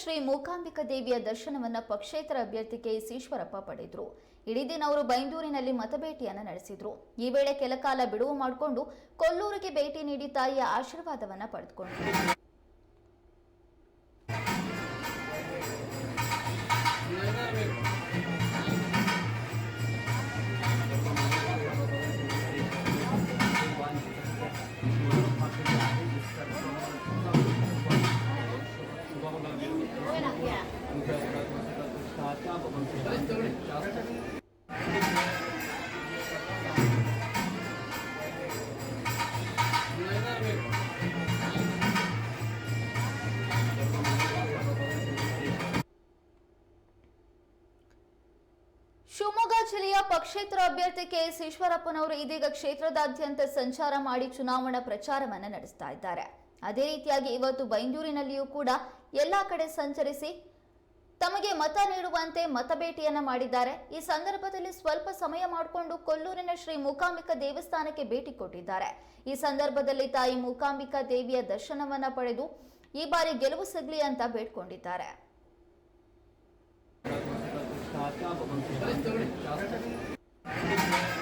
ಶ್ರೀ ಮೂಕಾಂಬಿಕಾ ದೇವಿಯ ದರ್ಶನವನ್ನ ಪಕ್ಷೇತರ ಅಭ್ಯರ್ಥಿ ಕೆಎಸ್ ಈಶ್ವರಪ್ಪ ಪಡೆದರು. ಇಡೀ ದಿನ ಅವರು ಬೈಂದೂರಿನಲ್ಲಿ ಮತಬೇಟೆಯನ್ನು ನಡೆಸಿದ್ರು. ಈ ವೇಳೆ ಕೆಲಕಾಲ ಬಿಡುವು ಮಾಡಿಕೊಂಡು ಕೊಲ್ಲೂರಿಗೆ ಭೇಟಿ ನೀಡಿ ತಾಯಿಯ ಆಶೀರ್ವಾದವನ್ನ ಪಡೆದುಕೊಂಡರು. ಶಿವಮೊಗ್ಗ ಜಿಲ್ಲೆಯ ಪಕ್ಷೇತರ ಅಭ್ಯರ್ಥಿ ಕೆಎಸ್ ಈಶ್ವರಪ್ಪನವರು ಇದೀಗ ಕ್ಷೇತ್ರದಾದ್ಯಂತ ಸಂಚಾರ ಮಾಡಿ ಚುನಾವಣಾ ಪ್ರಚಾರವನ್ನು ನಡೆಸ್ತಾ ಇದ್ದಾರೆ. ಅದೇ ರೀತಿಯಾಗಿ ಇವತ್ತು ಬೈಂದೂರಿನಲ್ಲಿಯೂ ಕೂಡ ಎಲ್ಲಾ ಕಡೆ ಸಂಚರಿಸಿ ತಮಗೆ ಮತ ನೀಡುವಂತೆ ಮತಬೇಟೆಯನ್ನ ಮಾಡಿದ್ದಾರೆ. ಈ ಸಂದರ್ಭದಲ್ಲಿ ಸ್ವಲ್ಪ ಸಮಯ ಮಾಡಿಕೊಂಡು ಕೊಲ್ಲೂರಿನ ಶ್ರೀ ಮೂಕಾಂಬಿಕಾ ದೇವಸ್ಥಾನಕ್ಕೆ ಭೇಟಿ ಕೊಟ್ಟಿದ್ದಾರೆ. ಈ ಸಂದರ್ಭದಲ್ಲಿ ತಾಯಿ ಮೂಕಾಂಬಿಕಾ ದೇವಿಯ ದರ್ಶನವನ್ನ ಪಡೆದು ಈ ಬಾರಿ ಗೆಲುವು ಸಿಗಲಿ ಅಂತ ಬೇಡ್ಕೊಂಡಿದ್ದಾರೆ. Thank you.